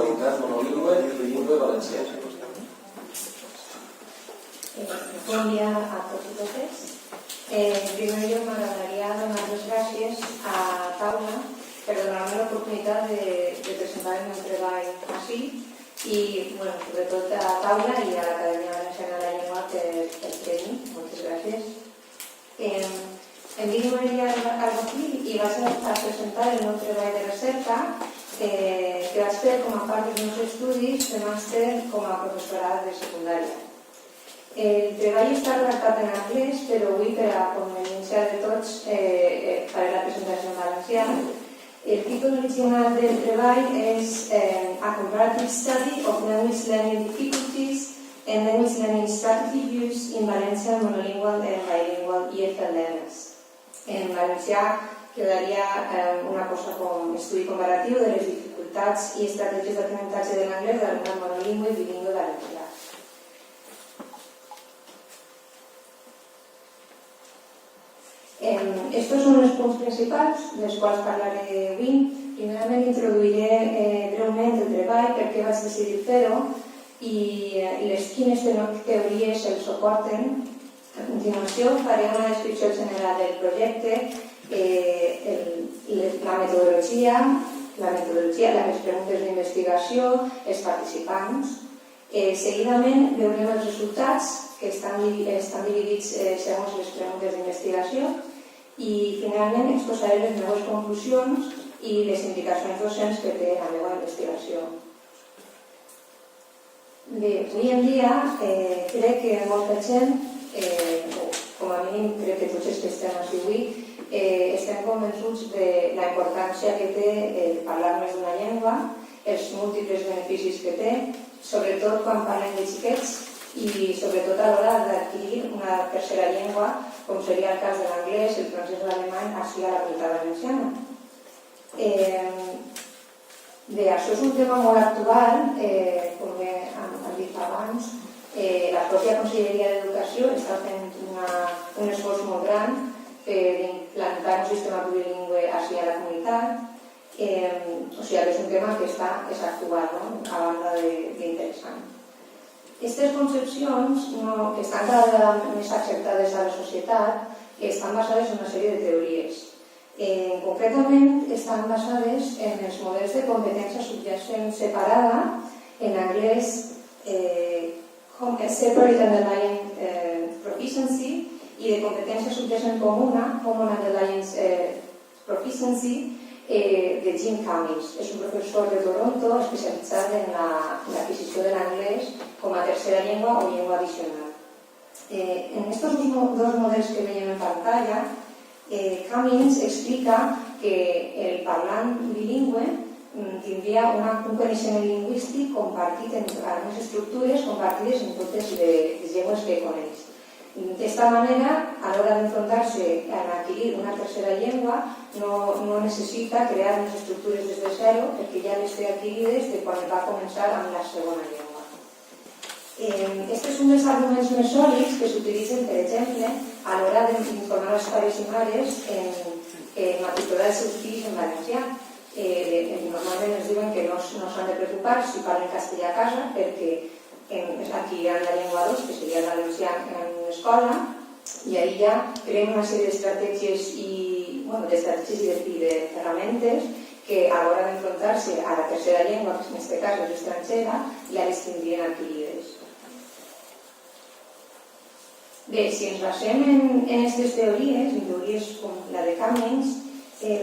comunitat monolingüe i bilingüe valenciana. Bon dia a tots i totes. En primer lloc m'agradaria donar les gràcies a Taula per donar-me l'oportunitat de presentar el meu treball així i sobretot a Taula i a l'Acadèmia Valenciana de la Llengua per premi. Moltes gràcies. Em dic Maria Arbacil i vaig a presentar el meu treball de recerca que vaig fer com a part dels meus estudis de màster com a professorat de secundària. El treball està redactat en anglès, però avui, per a conveniència de tots, faré la presentació en valencià. El títol original del treball és A Comparative Study of Language Learning Difficulties and Language Learning Strategy Use in Valencian Monolingual and Bilingual EFL Learners. En valencià quedaria una cosa com estudi comparatiu de les dificultats i estratègies d'aprenentatge de l'anglès de l'alumnat monolingüe i bilingüe valencià. Estos són els punts principals dels quals parlaré avui. Primerament introduiré breument el treball, per què vaig decidir fer-ho i quines teories el suporten. A continuació faré una descripció general del projecte, la metodologia, les preguntes d'investigació, els participants. Seguidament veurem els resultats que estan dividits segons les preguntes d'investigació i finalment exposaré les meves conclusions i les indicacions docents que té la meva investigació. Bé, avui en dia crec que molta gent, o com a mínim crec que tots els que estem així avui, estem convençuts de la importància que té parlar més d'una llengua, els múltiples beneficis que té, sobretot quan parlem de xiquets i sobretot a l'hora d'adquirir una tercera llengua, com seria el cas de l'anglès, el francès o l'alemany, així a la Comunitat Valenciana. Bé, això és un tema molt actual, com hem dit abans. La pròpia Conselleria d'Educació està fent un esforç molt gran per implantar un sistema plurilingüe així a la comunitat. O sigui que és un tema que és actual, a banda d'interessant. Aquestes concepcions, que estan cada vegada més acceptades a la societat, estan basades en una sèrie de teories. Concretament, estan basades en els models de competència subjacent separada, en anglès Separate Underlying Proficiency, i de competència subjacent comuna, Common Underlying Proficiency, de Jim Cummings. És un professor de Toronto especialitzat en l'adquisició de l'anglès com a tercera llengua o llengua addicional. En aquests dos models que veiem en pantalla, Cummings explica que el parlant bilingüe tindria un coneixement lingüístic compartit en algunes estructures compartides en totes les llengües que coneix. D'esta manera, a l'hora d'enfrontar-se a adquirir una tercera llengua, no necessita crear unes estructures des de zero perquè ja les té adquirides de quan va començar amb la segona llengua. Aquest és un dels arguments més sòlids que s'utilitzen, per exemple, a l'hora d'informar els pares i mares en matricular els seus fills en valencià. Normalment ens diuen que no s'han de preocupar si parlen castellà a casa perquè adquiriran la llengua 2, que seria el valencià en l'escola, i ahir ja creem una sèrie d'estratègies i de ferramentes que a l'hora d'enfrontar-se a la tercera llengua, que en aquest cas és estrangera, ja les tindrien adquirides. Bé, si ens basem en aquestes teories com la de Cummings,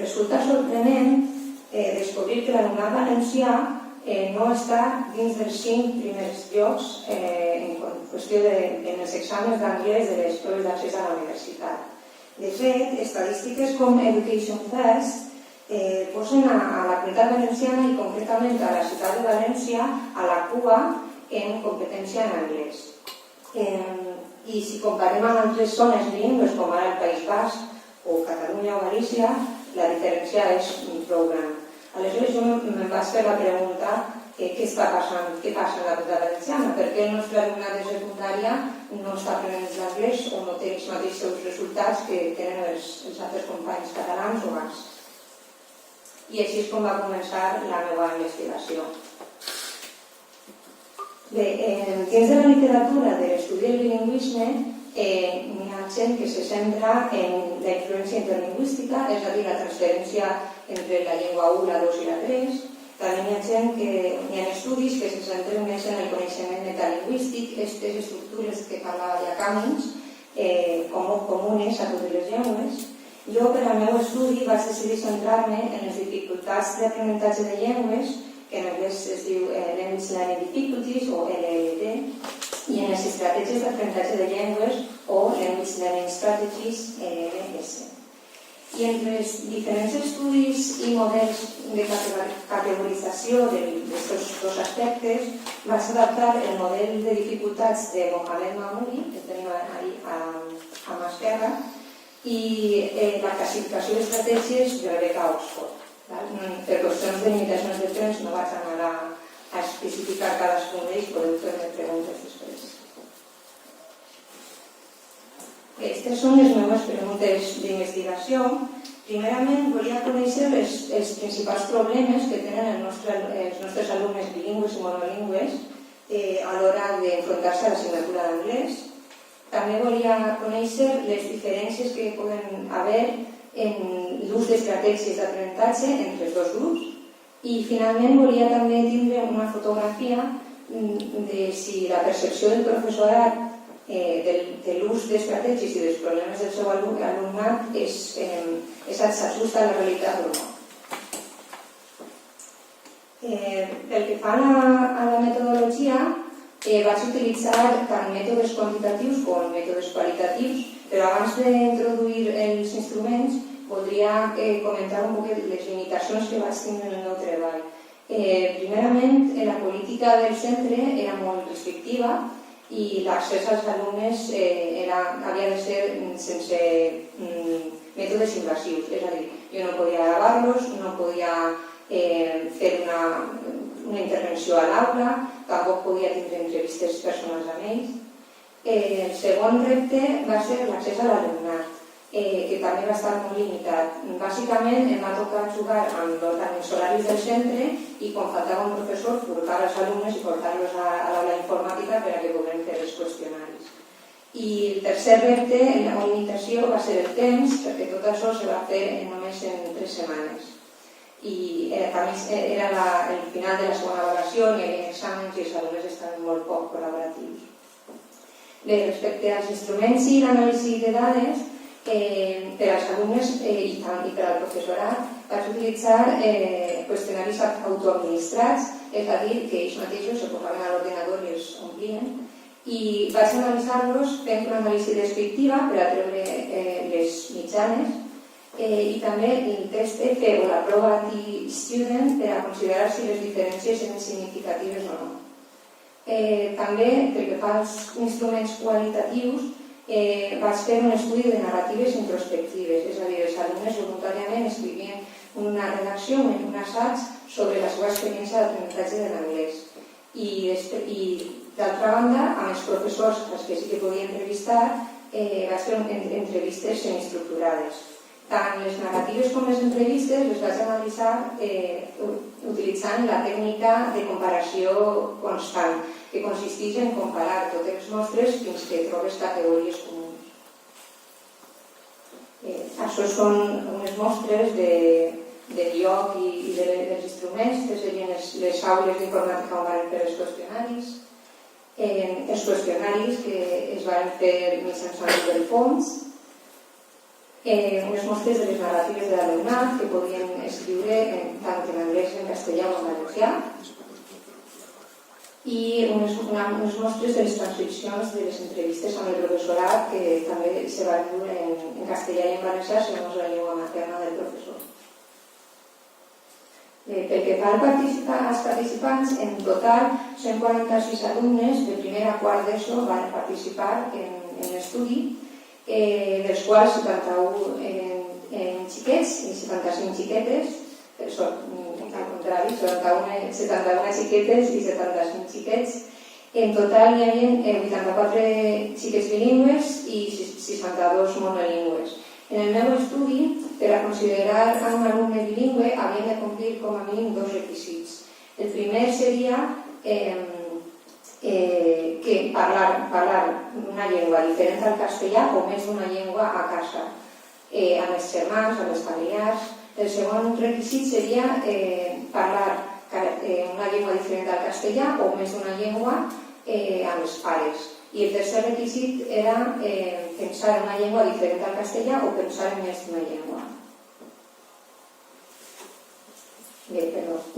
resulta sorprenent descobrir que l'alumnat valencià no està dins dels 5 primers llocs en qüestió en els exàmens d'anglès de les proves d'accés a la universitat. De fet, estadístiques com Education First posen a la Comunitat Valenciana i concretament a la ciutat de València a la cua en competència en anglès. I si comparem amb altres zones bilingües com ara el País Basc o Catalunya o Galícia, la diferència és prou gran. Aleshores jo em vaig fer la pregunta què està passant, què passa en la Comunitat Valenciana, per què el nostre alumnat de secundària no està aprenent l'anglès o no té els mateixos resultats que tenen els altres companys catalans o bascs. I així és com va començar la meva investigació. Bé, dins de la literatura de l'estudi del bilingüisme hi ha gent que se centra en la influència interlingüística, és a dir, la transferència entre la llengua 1, la 2 i la 3. També hi ha estudis que se centren més en el coneixement metalingüístic, aquestes estructures que parlava ja Cummings, comunes a totes les llengües. Jo, per al meu estudi, vaig decidir centrar-me en les dificultats d'aprenentatge de llengües, que en anglès es diu Language Learning Difficulties o LLD, i en les estratègies d'aprenentatge de llengües o Language Learning Strategies, LLS. I entre els diferents estudis i models de categorització d'aquests dos aspectes vaig adaptar el model de dificultats de Mohamed Mahmoudi, que tenim ahí a mà esquerra, i la classificació d'estratègies de Rebecca Oxford. Per qüestions de limitacions de temps no vaig anar a especificar cadascun d'ells, podeu fer-me preguntes després. Aquestes són les meves preguntes d'investigació. Primerament, volia conèixer els principals problemes que tenen els nostres alumnes bilingües i monolingües a l'hora d'enfrontar-se a l'assignatura d'anglès. També volia conèixer les diferències que poden haver en l'ús d'estratègies d'aprenentatge entre els dos grups. I finalment volia també tindre una fotografia de si la percepció del professorat de l'ús d'estratègies i dels problemes del seu alumnat s'ajusta a la realitat o no. Pel que fa a la metodologia, vaig utilitzar tant mètodes quantitatius com mètodes qualitatius, però abans d'introduir els instruments voldria comentar un poc les limitacions que vaig tenir en el meu treball. Primerament, la política del centre era molt restrictiva i l'accés als alumnes havia de ser sense mètodes invasius, és a dir, jo no podia gravar-los, no podia fer una intervenció a l'aula, tampoc podia tindre entrevistes personals amb ells. El segon repte va ser l'accés a l'alumnat, que també va estar molt limitat. Bàsicament em va tocar jugar amb els horaris del centre i quan faltava un professor portar els alumnes i portar-los a l'aula informàtica per a que puguem fer els qüestionaris. I el tercer repte, la limitació, va ser el temps, perquè tot això se va fer només en 3 setmanes. I també era el final de la segona avaluació, hi havia exàmens i els alumnes estaven molt poc col·laboratius. Bé, respecte als instruments i l'anàlisi de dades, per als alumnes i per al professorat vaig utilitzar qüestionaris autoadministrats, és a dir, que ells mateixos se posaven a l'ordenador i els omplien, i vaig analitzar-los fent una anàlisi descriptiva per a treure les mitjanes i també el test F o la prova anti-student per a considerar si les diferències eren significatives o no. També, pel que fa als instruments qualitatius, vaig fer un estudi de narratives introspectives, és a dir, els alumnes voluntàriament escrivien una redacció, un assaig sobre la seva experiència d'aprenentatge de l'anglès. I d'altra banda, amb els professors als que sí que podia entrevistar, vaig fer entrevistes semiestructurades. Tant les narratives com les entrevistes les vaig analitzar utilitzant la tècnica de comparació constant, que consisteix en comparar totes les mostres fins que trobes categories comuns. Això són unes mostres de lloc i dels instruments, que serien les aules d'informàtica on van fer els qüestionaris. Els qüestionaris que es van fer mitjançant del fons, unes mostres de les narratives de l'alumnat que podien escriure tant en anglès, en castellà o en valencià, i unes mostres de les transcripcions de les entrevistes amb el professorat que també se van dur en castellà i en valencià segons la llengua materna del professor. Pel que fa als participants, en total 146 alumnes de primer a quart d'ESO van participar en l'estudi, dels quals 71 xiquets i 75 xiquetes, al contrari, 71 xiquetes i 75 xiquets. En total hi havia 84 xiquets bilingües i 62 monolingües. En el meu estudi, per a considerar un alumne bilingüe, havien de complir com a mínim 2 requisits. El primer seria parlar una llengua diferent al castellà o més d'una llengua a casa, amb els germans, amb els familiars. El segon requisit seria parlar una llengua diferent al castellà o més d'una llengua amb els pares. I el tercer requisit era pensar en una llengua diferent al castellà o pensar en més d'una llengua. I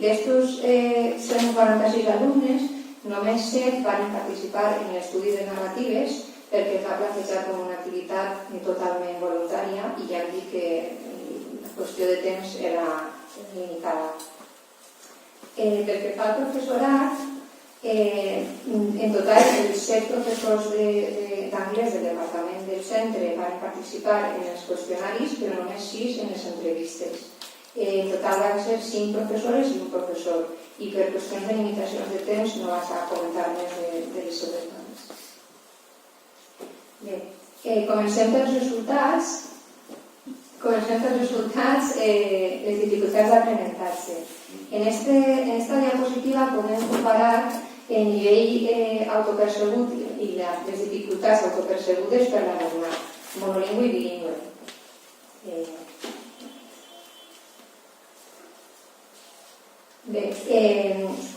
d'estos 146 alumnes, només 7 van participar en l'estudi de narratives perquè es va plantejar com una activitat totalment voluntària i ja hem dit que la qüestió de temps era limitada. Pel que fa al professorat, en total els 7 professors d'anglès del departament del centre van participar en els qüestionaris, però només 6 en les entrevistes. En total van ser 5 professores i un professor, i per qüestions de limitacions de temps no vaig a comentar més de les seves dones. Bé, comencem pels resultats. Les dificultats d'aprenentatge. En esta diapositiva podem comparar el nivell autopercebut i les dificultats autopercebudes per l'alumnat monolingüe i bilingüe. Bé,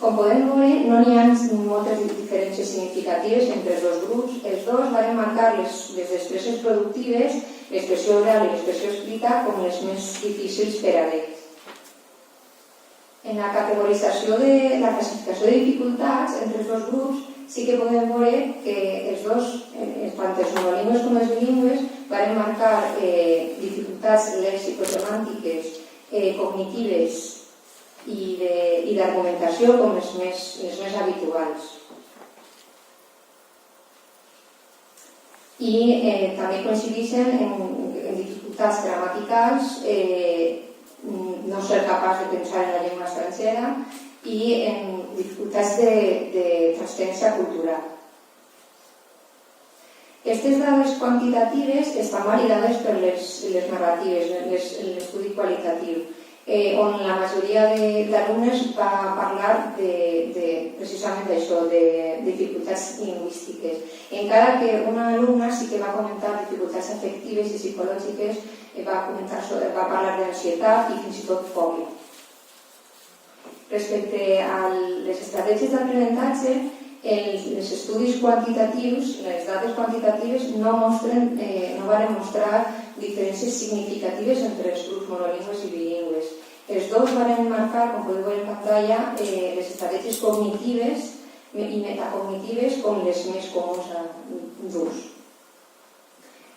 com podem veure, no n'hi ha moltes diferències significatives entre els dos grups. Els dos van marcar les destreses productives, l'expressió oral i l'expressió escrita, com les més difícils per a ells. En la categorització de la classificació de dificultats entre els dos grups, sí que podem veure que els dos, tant els monolingües com els bilingües, van marcar dificultats lexicosemàntiques, cognitives i d'argumentació com les més habituals. I també coincideixen en dificultats gramaticals, no ser capaç de pensar en la llengua estrangera i en dificultats de transferència cultural. Aquestes dades quantitatives estan validades per les narratives, l'estudi qualitatiu, on la majoria d'alumnes va parlar precisament d'això, de dificultats lingüístiques. Encara que una alumna sí que va comentar dificultats afectives i psicològiques, va parlar d'ansietat i fins i tot fòbia. Respecte a les estratègies d'aprenentatge, els estudis quantitatius, les dades quantitatives no van mostrar diferències significatives entre els grups monolingües i bilingües. Els dos van marcar, com podeu veure en pantalla, les estratègies cognitives i metacognitives com les més comuns d'ús.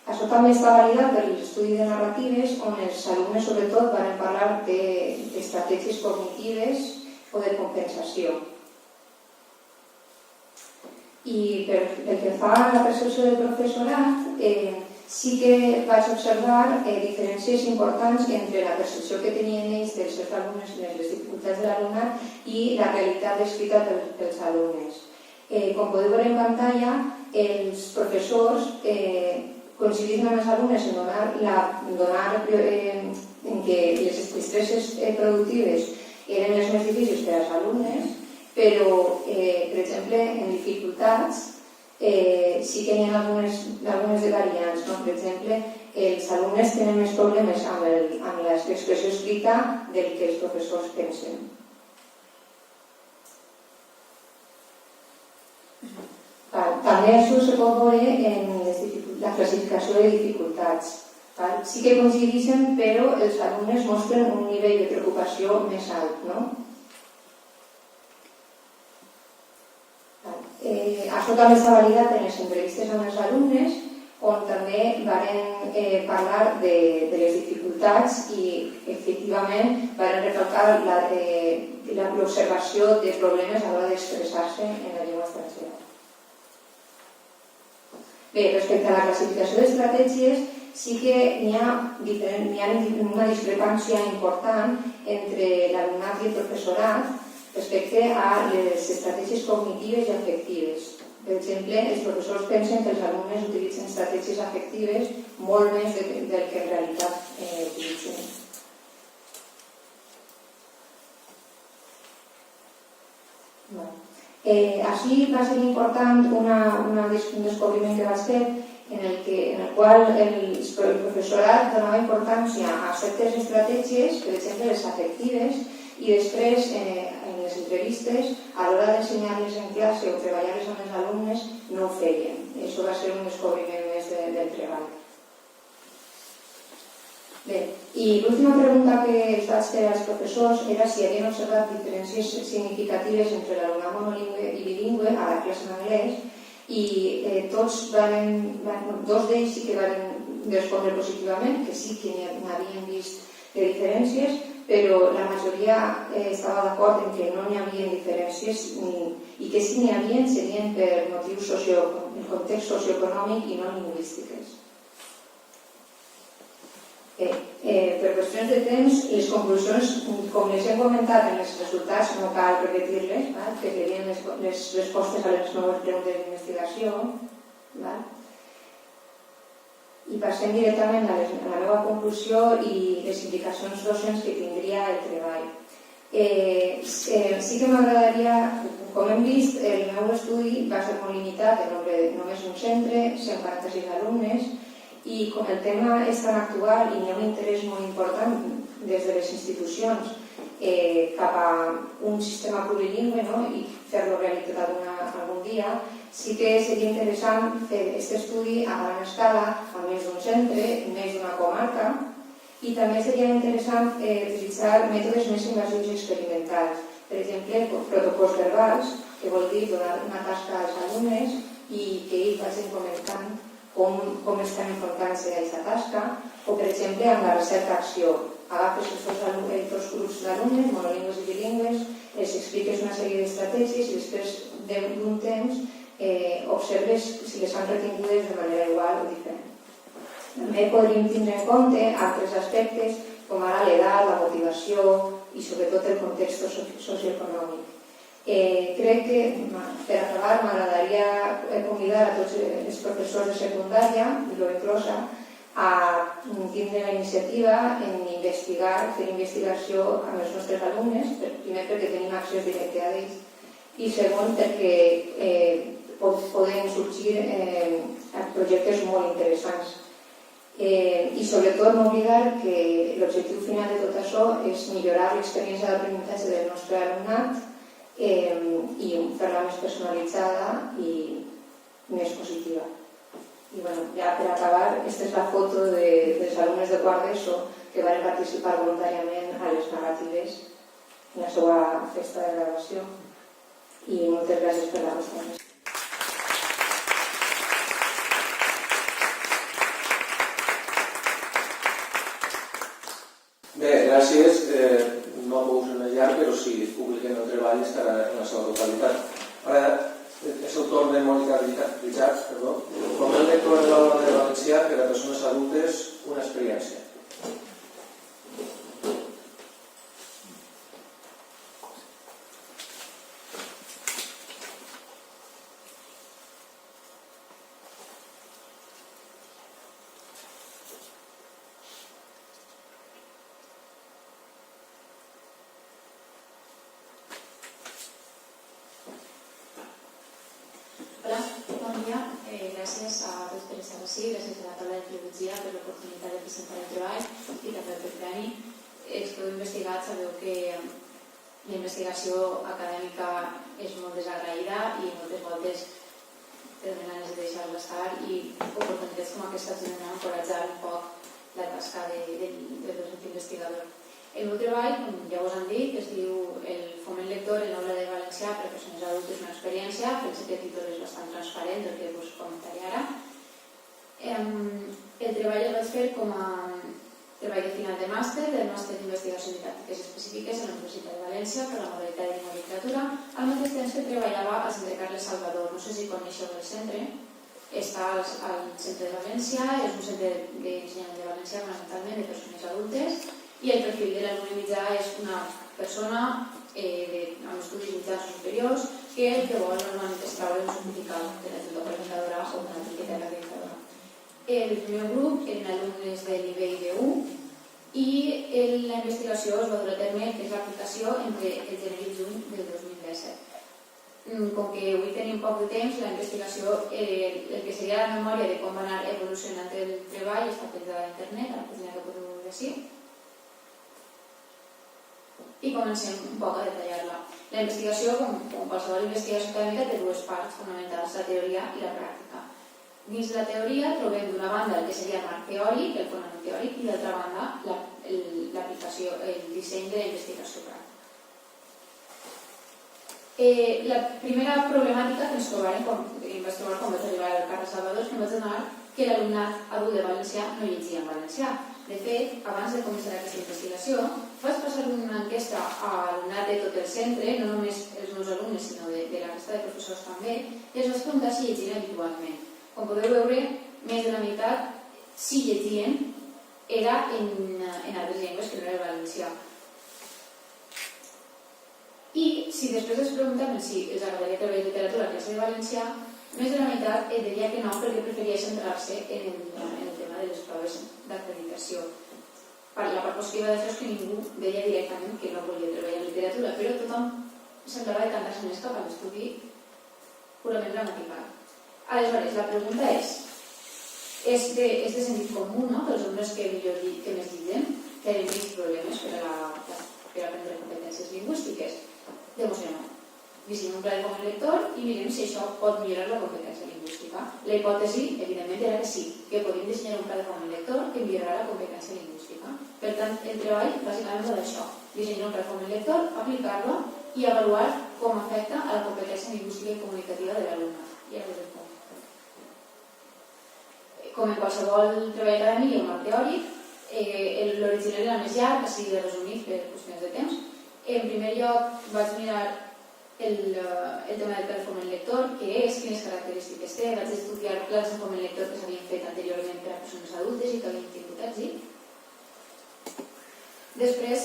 Això també està validat per l'estudi de narratives, on els alumnes sobretot van parlar d'estratègies cognitives o de compensació. I pel que fa a la percepció del professorat, sí que vaig observar diferències importants entre la percepció que tenien ells dels seus alumnes i les dificultats de l'alumnat i la realitat descrita pels alumnes. Com podeu veure en pantalla, els professors coincidien amb els alumnes en que les destreses productives eren les més difícils per als alumnes, però, per exemple, en dificultats sí que hi ha algunes de variants. Per exemple, els alumnes tenen més problemes amb l'expressió escrita del que els professors pensen. També això se pot veure en la classificació de dificultats. Sí que coincideixen, però els alumnes mostren un nivell de preocupació més alt, no? Això també està validat en les entrevistes amb els alumnes, on també van parlar de les dificultats i efectivament van recalcar l'observació de problemes a l'hora d'expressar-se en la llengua estrangera. Bé, respecte a la classificació d'estratègies, sí que hi ha una discrepància important entre l'alumnat i el professorat respecte a les estratègies cognitives i afectives. Per exemple, els professors pensen que els alumnes utilitzen estratègies afectives molt més del que en realitat utilitzen. Així va ser important un descobriment que vaig fer en el qual el professorat donava importància a certes estratègies, per exemple les afectives, i després en les entrevistes, a l'hora d'ensenyar-les en classe o treballar-les amb els alumnes, no ho feien. Això va ser un descobriment més del treball. Bé, i l'última pregunta que els vaig fer als professors era si havien observat diferències significatives entre l'alumnat monolingüe i bilingüe a la classe en anglès, i dos d'ells sí que van respondre positivament, que sí que n'havien vist diferències, però la majoria estava d'acord en que no n'hi havia diferències i que si n'hi havia serien per motius en context socioeconòmic i no lingüístiques. Per qüestions de temps, les conclusions, com les hem comentat en els resultats, no cal repetir-les, que serien les respostes a les noves preguntes d'investigació. I passem directament a la meva conclusió i les implicacions docents que tindria el treball. Sí que m'agradaria, com hem vist, el meu estudi va ser molt limitat, en nombre de només un centre, 146 alumnes, i com el tema és tan actual i hi ha un interès molt important des de les institucions cap a un sistema plurilingüe i fer-lo realitat algun dia, sí que seria interessant fer aquest estudi a gran escala, a més d'un centre, més d'una comarca, i també seria interessant utilitzar mètodes més invasius i experimentals. Per exemple, protocols verbals, que vol dir donar una tasca als alumnes i que ells vagin comentant com estan enfrontant-se a aquesta tasca, o per exemple amb la recerca-acció. Agafes els dos grups d'alumnes, monolingües i bilingües, els expliques una sèrie d'estratègies i després d'un temps observes si les han retingudes de manera igual o diferent. També podríem tindre en compte altres aspectes com ara l'edat, la motivació i sobretot el context socioeconòmic. Crec que, per acabar, m'agradaria convidar a tots els professors de secundària, i l'ho inclosa, a tindre la iniciativa en investigar, fer investigació amb els nostres alumnes, primer perquè tenim acció directa a ells, i segon perquè poden sorgir projectes molt interessants. I sobretot no oblidar que l'objectiu final de tot això és millorar l'experiència d'aprenentatge del nostre alumnat i fer-la més personalitzada i més positiva. I ja per acabar, aquesta és la foto dels alumnes de quart d'ESO que van participar voluntàriament a les narratives en la seva festa de graduació, i moltes gràcies per la vostra atenció. Bé, gràcies. No puc enviar, però si publiquen el treball estarà en la seva totalitat. Ara és el torn de Mònica Richard, com el lector de l'aula de valencià per a persones adultes, una experiència. Gràcies a tots per estar així, gràcies a la taula de filologia per l'oportunitat de presentar el treball i també per premi. Els que heu investigat sabeu que la investigació acadèmica és molt desagraïda i moltes voltes tenen ganes de deixar-la estar, i oportunitats com aquesta tenen a encoratjar un poc la tasca del docent investigador. El meu treball, com ja us han dit, es diu El foment lector en l'aula de valencià per a persones adultes, una experiència. Penso que el títol és bastant transparent, el que us comentaré ara. El treball el vaig fer com a treball de final de màster, del màster d'Investigació i Tàctiques Específiques a la Universitat de València per la modalitat de llengua i literatura, al mateix temps que treballava al Centre Carles Salvador. No sé si coneixeu el centre. Està al centre de València, és un centre d'ensenyament de valencià fonamentalment de persones adultes, i el perfil de l'alumne mitjà és una persona amb estudis mitjans o superiors que el que vol normalment és treure un certificat de l'entitat acreditadora o d'una etiqueta acreditadora. El meu grup eren alumnes de nivell B1 i la investigació es va dur a terme, que és l'aplicació entre el gener i el juny del 2017. com que avui tenim poc de temps, la investigació, el que seria la memòria de com va anar evolucionant el treball està penjada a internet, a la pàgina que podeu veure així. I comencem un poc a detallar-la. La investigació, com qualsevol investigació acadèmica, té dues parts fonamentals, la teoria i la pràctica. Dins de la teoria trobem d'una banda el que seria el marc teòric, el fonament teòric, i d'altra banda l'aplicació, el disseny de la investigació pràctica. La primera problemàtica que ens trobarem, em vaig trobar quan vaig arribar al Carles Salvador, és que em vaig adonar que l'alumnat adult de valencià no llegia en valencià. De fet, abans de començar aquesta investigació, vaig passar una enquesta a l'alumnat de tot el centre, no només els meus alumnes, sinó de la resta de professors també, i els vaig preguntar si llegien habitualment. Com podeu veure, més de la meitat, si llegien, era en altres llengües que no era valencià. I si després es preguntaven si els agradaria treballar literatura a classe de valencià, més de la meitat deia que no, perquè preferia centrar-se en el tema de les proves d'acreditació. La part positiva d'això és que ningú deia directament que no volia treballar en literatura, però tothom semblava decantar-se més cap a l'estudi purament gramatical. Aleshores, la pregunta és de sentit comú, no?, pels alumnes que més llegim, que eren menys problemes per aprendre competències lingüístiques. Demostrem-ho. Dissenyem un pla de foment lector i mirem si això pot millorar la competència lingüística. La hipòtesi, evidentment, era que sí, que podíem dissenyar un pla de foment lector que millorarà la competència lingüística. Per tant, el treball bàsicament va d'això, dissenyar un pla de foment lector, aplicar-lo i avaluar com afecta a la competència lingüística i comunicativa de l'alumnat. I ara veurem com. Com en qualsevol treball acadèmic i un marc teòric, l'original era més llarg, així de resumit per qüestions de temps. En primer lloc vaig mirar el tema del pla de foment lector, què és, quines característiques té, vaig estudiar plans de foment lector que s'havien fet anteriorment per a persones adultes i que havien tingut èxit. Després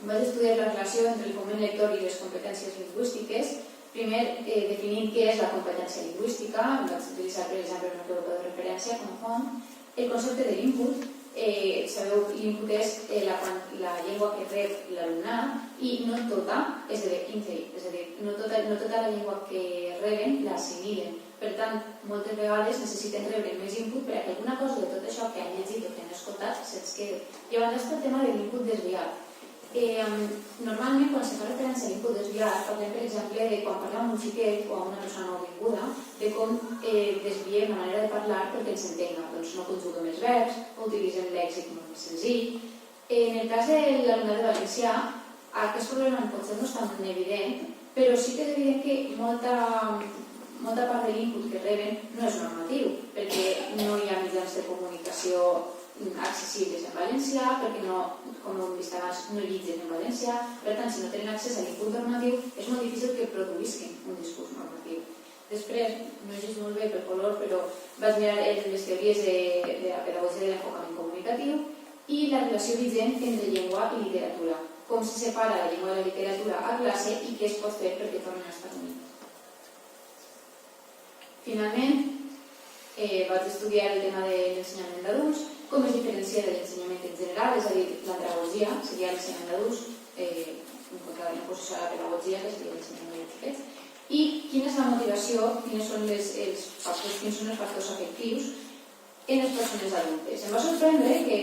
vaig estudiar la relació entre el foment lector i les competències lingüístiques, primer definint què és la competència lingüística, vaig utilitzar per exemple una Europa de referència com a font, el concepte de l'input. Sabeu, l'input és la llengua que rep l'alumnat i no tota esdevé intake, és a dir, no tota la llengua que reben l'assimilen. Per tant, moltes vegades necessiten rebre més input per a que alguna cosa de tot això que han llegit o que han escoltat se'ns quedi. Llavors, està el tema de l'input desviat. Normalment, quan se fa referència a l'input desviat, parlem, per exemple, de quan parlem amb un xiquet o amb una persona nouvinguda, de com desviem la manera de parlar perquè ens entenga. Doncs no conjuguem els verbs, o utilitzem lèxic molt més senzill. En el cas de l'alumnat de valencià, aquest problema potser no és tan evident, però sí que és evident que molta part de l'input que reben no és normatiu, perquè no hi ha mitjans de comunicació accessibles en valencià, perquè com hem vist abans, no llitgen en valencià. Per tant, si no tenen accés a l'input normatiu, és molt difícil que produïsquen un discurs normatiu. Després, no he llegit molt bé per color, però vaig mirar les teories de la pedagogia de l'enfocament comunicatiu i la relació vigent entre llengua i literatura, com se separa la llengua de la literatura a classe i què es pot fer perquè tornen a estar units. Finalment, vaig estudiar el tema de l'ensenyament d'adults, com es diferencia de l'ensenyament en general, és a dir, l'andragogia seria l'ensenyament d'adults, en contra de l'imposició a la pedagogia, que seria l'ensenyament de xiquets, i quina és la motivació, quins són els factors afectius en les persones adultes. Em va sorprendre que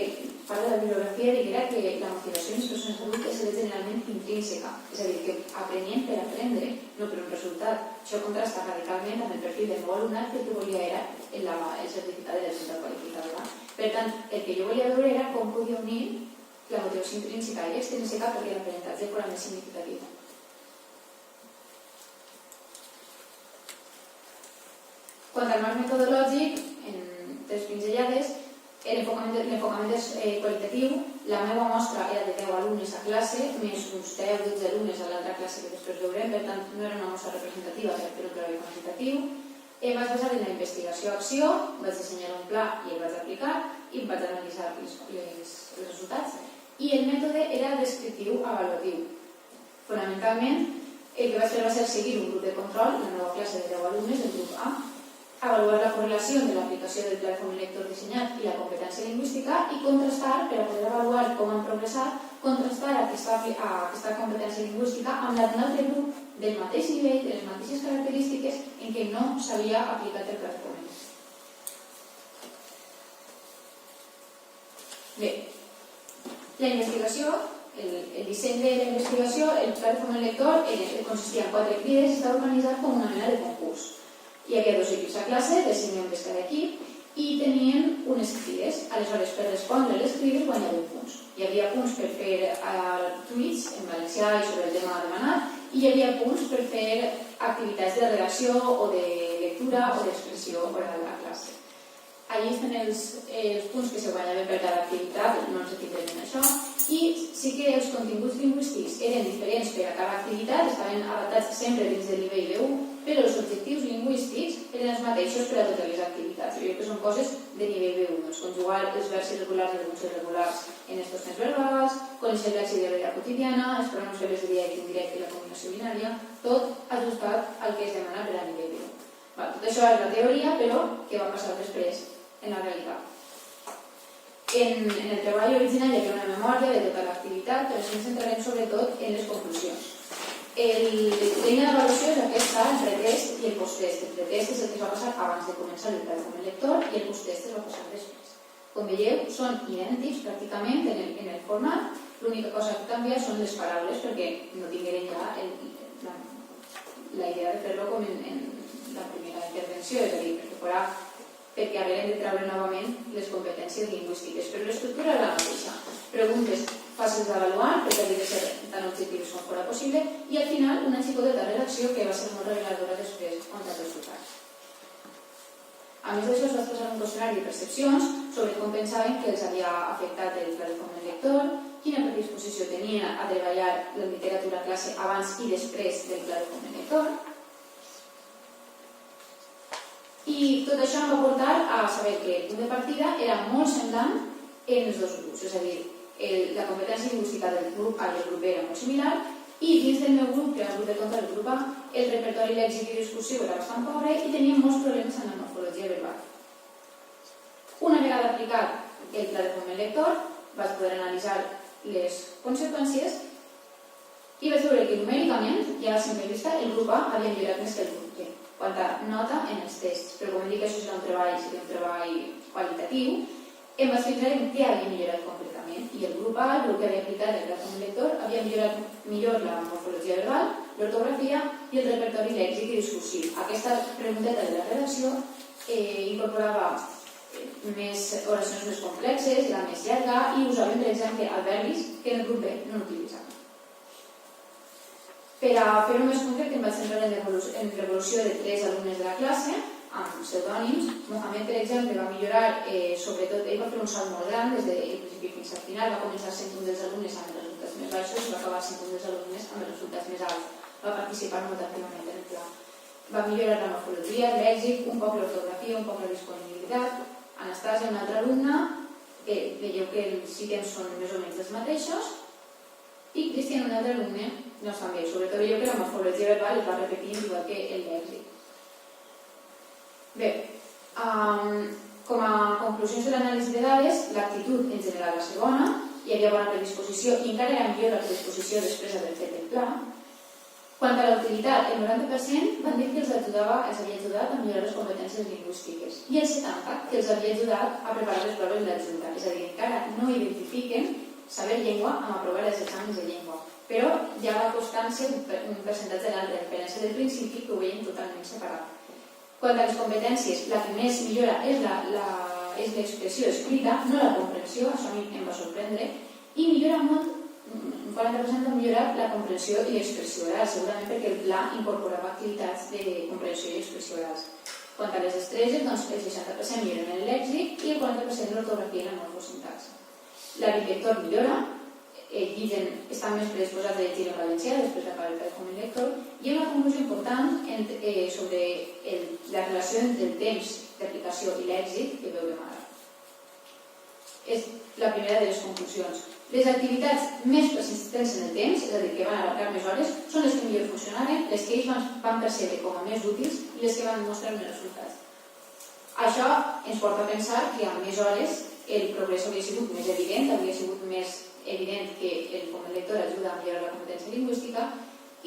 part de la bibliografia diguera que la motivació en les persones adultes és generalment intrínseca, és a dir, que aprenien per aprendre, no per un resultat. Això contrasta radicalment amb el perfil del meu alumnat que el que volia era el certificat de la lectura qualificada. Per tant, el que jo volia veure era com podia unir la motivació intrínseca i extrínseca perquè l'aprenentatge fos més significatiu. Quant al marc metodològic, en 3 pinzellades, l'enfocament és qualitatiu. La meva mostra era de 10 alumnes a classe, més uns 10-12 alumnes a l'altra classe que després veurem, per tant no era una mostra representativa per un treball quantitatiu. Em vaig basar en la investigació-acció, vaig dissenyar un pla i el vaig aplicar i vaig analitzar els resultats. I el mètode era descriptiu-avaluatiu. Fonamentalment, el que vaig fer va ser seguir un grup de control, la meva classe de 10 alumnes, el grup A, avaluar la correlació entre l'aplicació del pla de foment lector dissenyat i la competència lingüística i contrastar, per a poder avaluar com han progressat, contrastar aquesta competència lingüística amb la d'un altre grup del mateix nivell, de les mateixes característiques, en què no s'havia aplicat el pla de foment. Bé, la investigació, el disseny de la investigació, el pla de foment lector consistia en 4 crides i estava organitzat com una mena de concurs. Hi havia 2 equips a classe, de 5 membres cada equip, i tenien unes crides. Aleshores, per respondre les crides guanyaven punts. Hi havia punts per fer tuits en valencià i sobre el tema demanat, i hi havia punts per fer activitats de redacció o de lectura o d'expressió oral a la classe. Allí estan els punts que se guanyaven per cada activitat, no ens detindrem en això, i sí que els continguts lingüístics eren diferents per a cada activitat, estaven adaptats sempre dins del nivell B1, però els objectius lingüístics eren els mateixos per a totes les activitats. Jo crec que són coses de nivell B1, conjugar els verbs irregulars i els irregulars en estos temps verbals, conèixer el lèxic de la vida quotidiana, els pronoms de les directe, indirecte i la combinació binària, tot ajustat al que es demana per a nivell B1. Tot això és la teoria, però què va passar després en la realitat? En el treball original hi havia una memòria de tota l'activitat, però ens centrarem sobretot en les conclusions. L'eina d'avaluació és aquesta, el pretest i el posttest. El pretest és el que es va passar abans de començar el pla de foment lector i el posttest es va passar després. Com veieu, són idèntics pràcticament en el format. L'única cosa que canvia són les paraules, perquè no tingueren ja la idea de fer-lo com en la primera intervenció, és a dir, perquè haguem de treure novament les competències lingüístiques, però l'estructura era la mateixa. Preguntes fàcils d'avaluar, perquè havia de ser tan objectives com fora possible, i al final una xicoteta redacció que va ser molt reveladora després on els resultats. A més d'això, es va expressar un qüestionari de percepcions sobre com pensaven que els havia afectat el pla de foment lector, quina predisposició tenien a treballar la literatura a classe abans i després del pla de foment lector. I tot això em va portar a saber que el punt de partida era molt semblant en els dos grups, és a dir, la competència lingüística del grup A i el grup B era molt similar, i dins del meu grup, que era el grup de contra del grup A, el repertori lèxic i discursiu era bastant pobre i teníem molts problemes en la morfologia verbal. Una vegada aplicat el pla de foment lector, vaig poder analitzar les conseqüències i vaig veure que numèricament, ja a simple vista, el grup A havia millorat més que el grup B quant a nota en els tests, però com dic que això seria un treball qualitatiu, em vaig fixar en què havia millorat concretament, i el grup A, el grup que havia aplicat el pla de foment lector, havia millorat millor la morfologia verbal, l'ortografia i el repertori lèxic i discursiu. Aquesta pregunteta de la redacció incorporava més oracions més complexes, era més llarga i usava, per exemple, adverbis que en el grup B no utilitzava. Per a fer-ho més concret, em vaig centrar en l'evolució de 3 alumnes de la classe, amb pseudònims. Mohamed, per exemple, va millorar, sobretot, ell va fer un salt molt gran des del principi fins al final, va començar sent un dels alumnes amb els resultats més baixos i va acabar sent un dels alumnes amb els resultats més alts. Va participar molt activament en el pla. Va millorar la morfologia, el lèxic, un poc l'ortografia, un poc la disponibilitat. Anastàsia, una altra alumna, que veieu que els ítems són més o menys els mateixos, i Cristian, un altre alumne, no està bé, sobretot veieu que la morfologia verbal es va repetint igual que el lèxic. Bé, com a conclusions de l'anàlisi de dades, l'actitud en general va ser bona, hi havia bona predisposició i encara era millor la predisposició després d'haver fet el pla. Quant a la utilitat, el 90% van dir que els havia ajudat a millorar les competències lingüístiques i el 70% que els havia ajudat a preparar les proves de l'adjunta, és a dir, encara no identifiquen saber llengua amb aprovar els exàmens de llengua, però ja va costant-se un percentatge de l'altre, a diferència del principi que ho veiem totalment separat. Quant a les competències, la que més millora és l'expressió escrita, no la comprensió, això a mi em va sorprendre, i millora molt, un 40% ha millorat la comprensió i l'expressió oral, segurament perquè el pla incorporava activitats de comprensió i expressió orals. Quant a les destreses, doncs el 60% milloren el lèxic i el 40% l'ortografia i la morfosintaxa. L'hàbit lector millora, estan més predisposats a llegir en valencià després d'acabar el pla de foment lector, i hi ha una conclusió important sobre la relació entre el temps d'aplicació i l'èxit que veurem ara. És la primera de les conclusions. Les activitats més persistents en el temps, és a dir, que van abarcar més hores, són les que millor funcionaven, les que ells van percebre com a més útils i les que van mostrar més resultats. Això ens porta a pensar que amb més hores el progrés hauria sigut més evident, hauria sigut més evident que el foment lector ajuda a millorar la competència lingüística,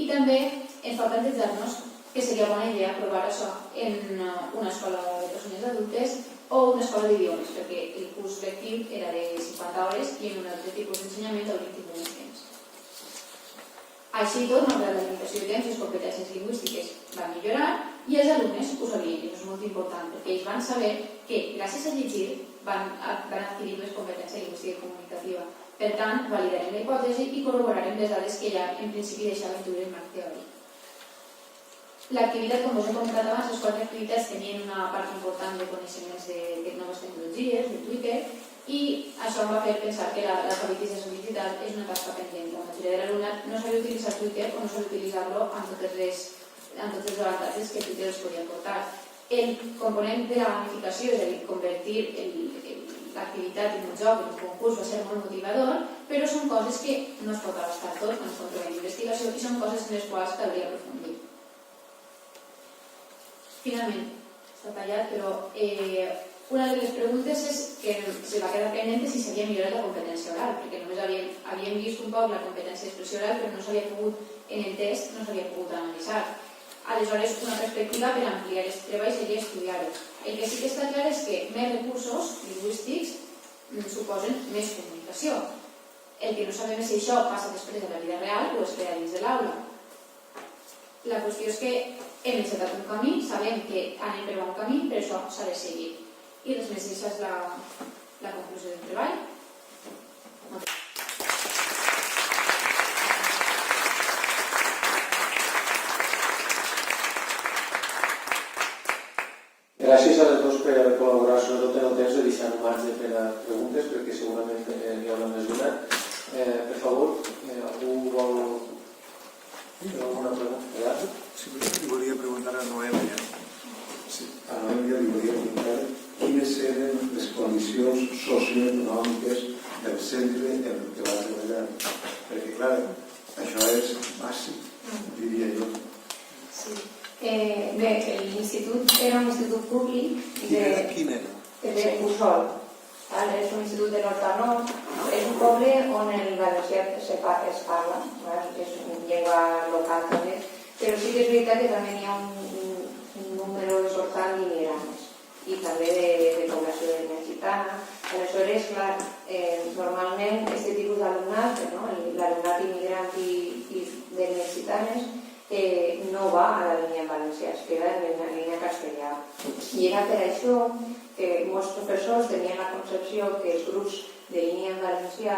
i també ens fa plantejar-nos que seria bona idea provar això en una escola de persones adultes o una escola d'idiomes, perquè el curs lectiu era de 50 hores i en un altre tipus d'ensenyament hauríem tingut més temps. Així i tot, malgrat la limitació de temps, les competències lingüístiques van millorar i els alumnes ho sabien, i això és molt important, perquè ells van saber que, gràcies a llegir, van adquirir més competència lingüística i comunicativa. Per tant, validarem la hipòtesi i corroborarem les dades que ja en principi deixaven dur el marc teòric. L'activitat, com us he comentat abans, les 4 activitats tenien una part important de coneixements de noves tecnologies, de Twitter, i això em va fer pensar que l'alfabetització digital és una tasca pendent. La majoria de l'alumnat no sabia utilitzar Twitter o no sabia utilitzar-lo amb tots els avantatges que Twitter els podia portar. El component de la gamificació, és a dir, convertir l'activitat en un joc, en un concurs, va ser molt motivador, però són coses que no es pot abastar tot quan es pot trobar en investigació i són coses en les quals caldria aprofundir. Finalment, està tallat, però una de les preguntes és que se va quedar pendent si s'havia millorat la competència oral, perquè només havíem vist un poc la competència d'expressió oral, però no s'havia pogut, en el test, no s'havia pogut analitzar. Aleshores, una perspectiva per ampliar els treballs seria estudiar-ho. El que sí que està clar és que més recursos lingüístics suposen més comunicació. El que no sabem és si això passa després de la vida real o es queda dins de l'aula. La qüestió és que hem encetat un camí, sabem que anem per un camí, però això s'ha de seguir. I res més, això és la conclusió del treball. Gràcies a les dues per col·laborar, sobretot en el temps de deixar un marge per a preguntes, perquè segurament n'hi haurà més d'una. Per favor, algú vol fer alguna pregunta? Sí, li volia preguntar a Noelia. Sí. A Noelia li volia preguntar quines eren les condicions socioeconòmiques del centre en el que va treballar. Perquè, clar, això és bàsic, diria jo. Sí. Bé, l'institut era un institut públic Quin era? de Puçol. És un institut de nord-a-nord. És un poble on el valencià es parla, és una llengua local també, però sí que és veritat que també hi ha un número important d'immigrants i també de població de mexicana. Aleshores, clar, normalment aquest tipus d'alumnat, l'alumnat immigrant i de mexicans, no va a la línia en valencià, es queda en la línia castellà. I era per això que molts professors tenien la concepció que els grups de línia en valencià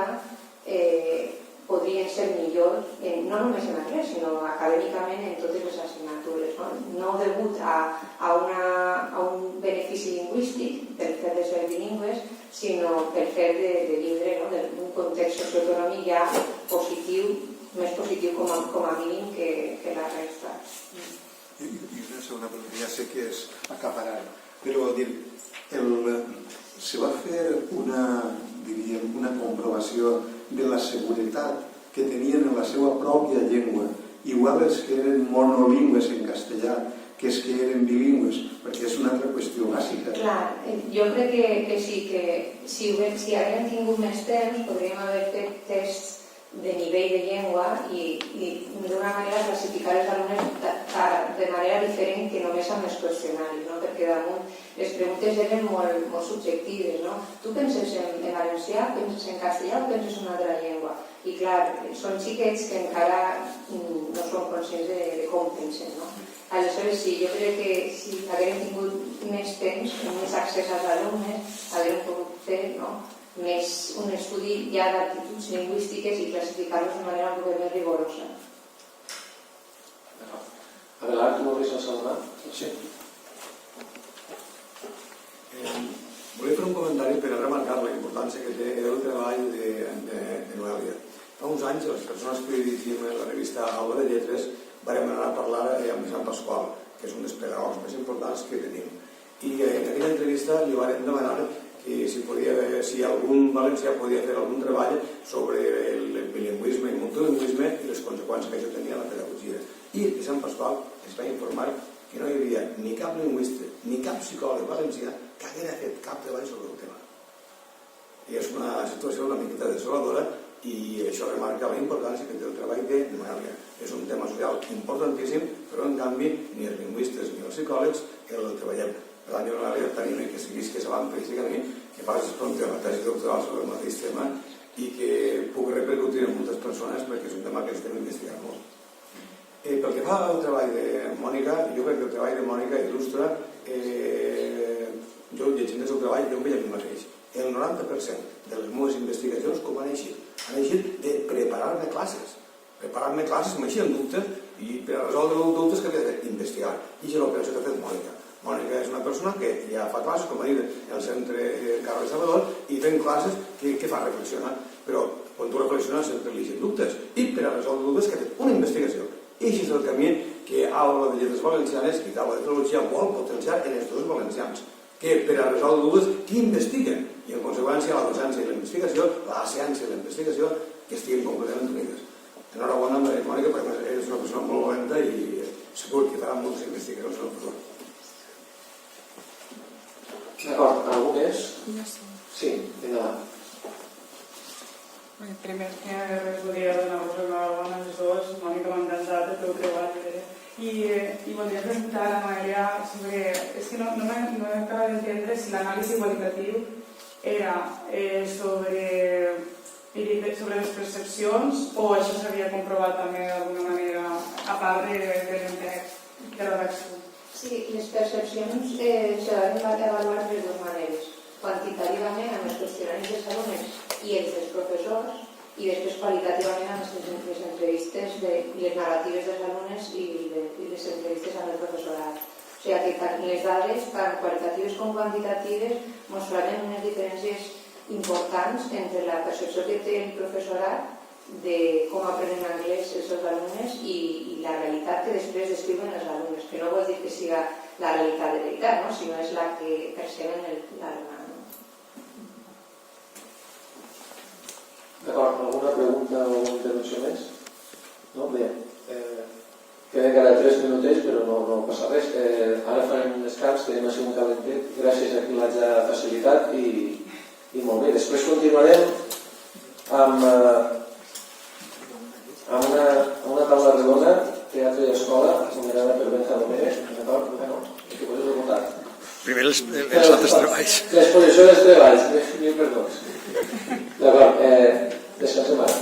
podrien ser millors, no només en anglès, sinó acadèmicament en totes les assignatures. No degut a un benefici lingüístic pel fet de ser bilingües, sinó pel fet de vindre d'un context socioeconòmic ja positiu, més positiu com a mínim que la resta. I una segona pregunta, ja sé que és acaparar, però se va fer una comprovació de la seguretat que tenien en la seva pròpia llengua, igual els que eren monolingües en castellà que els que eren bilingües, perquè és una altra qüestió bàsica. Clar, jo crec que sí, que si haguem tingut més temps podríem haver fet tests de nivell de llengua i d'una manera classificar els alumnes de manera diferent que només amb els qüestionaris, perquè damunt les preguntes eren molt subjectives. Tu penses en valencià, penses en castellà o penses en una altra llengua? I clar, són xiquets que encara no són conscients de com pensen. Aleshores sí, jo crec que si haguem tingut més temps, més accés als alumnes, haguem pogut fer més un estudi ja d'actituds lingüístiques i classificar-los de manera un poc més rigorosa. Abelard, tu volies saludar? Sí. Volia fer un comentari per a remarcar la importància que té el treball de Noelia. Fa uns anys, les persones que dirigim la revista Aula de Lletres vam anar a parlar amb Sant Pasqual, que és un dels pedagogs més importants que tenim. I en aquella entrevista li vam demanar si algun valencià podia fer algun treball sobre el bilingüisme i el multilingüisme i les conseqüències que això tenia a la pedagogia. I Sant Pasqual es va informar que no hi havia ni cap lingüista ni cap psicòleg valencià que hagués fet cap treball sobre el tema. I és una situació una miqueta desoladora i això remarca la importància que té el treball de Noelia. És un tema social importantíssim, però en canvi ni els lingüistes ni els psicòlegs el treballem. Per tant, jo no m'agradaria tenir que seguís que s'avanci a mi, que passes per un tema tesi doctoral sobre el mateix tema i que pugui repercutir en moltes persones perquè és un tema que estem investigant molt. Pel que fa al treball de Mònica, jo crec que el treball de Mònica il·lustra, jo llegint el seu treball, jo em veia a mi mateix. El 90% de les meves investigacions com han eixit? Han eixit de preparar-me classes. Preparar-me classes m'eixien dubtes i per a resoldre els dubtes que havia d'investigar. I això és el que ha fet Mònica. Mònica és una persona que ja fa classes, com a dir, al centre Carles Salvador, i fent classes que fa reflexionar. Però quan tu reflexiones sempre li eixen dubtes. I per a resoldre dubtes que ha fet una investigació. I això és el camí que Aula de Lletres Valencianes i Taula de Filologia vol potenciar en els dos valencians. Que per a resoldre dubtes que investiguen i en conseqüència la docència i la investigació, la ciència i la investigació, que estiguin completament unides. Enhorabona, Mònica, perquè és una persona molt valenta i segur que farà moltes investigacions en el futur. D'acord, algú més? Sí, endavant. Primer que res volia donar-vos enhorabona als dos. Mònica, m'ha encantat el teu treball. I voldria preguntar a Noelia sobre... És que no m'acaba d'entendre si l'anàlisi qualitatiu era sobre les percepcions o això s'havia comprovat també d'alguna manera a part de l'entext de redacció. Sí, les percepcions s'han d'avaluar de dues maneres. Quantitativament amb els qüestionaris dels alumnes i els dels professors i després qualitativament amb les entrevistes i les narratives dels alumnes i les entrevistes amb el professorat. O sigui que tant les dades, tant qualitatives com quantitatives, mostraven unes diferències importants entre la percepció que té el professorat de com aprenen anglès els seus alumnes i la realitat que després descriuen els alumnes, que no vol dir que siga la realitat de veritat, no? Sinó és la que perceben l'alumnat. D'acord, alguna pregunta o intervenció més? No? Bé, queden encara 3 minutets, però no passa res. Ara farem un descans, que demà sigui un calentet, gràcies a qui l'haig facilitat i molt bé. Després continuarem amb una taula redona, teatre i escola, moderada per Benja Domènech, d'acord? Bueno, que podeu preguntar. Primer els altres treballs. L'exposició dels treballs, mil perdons. D'acord, descansem ara.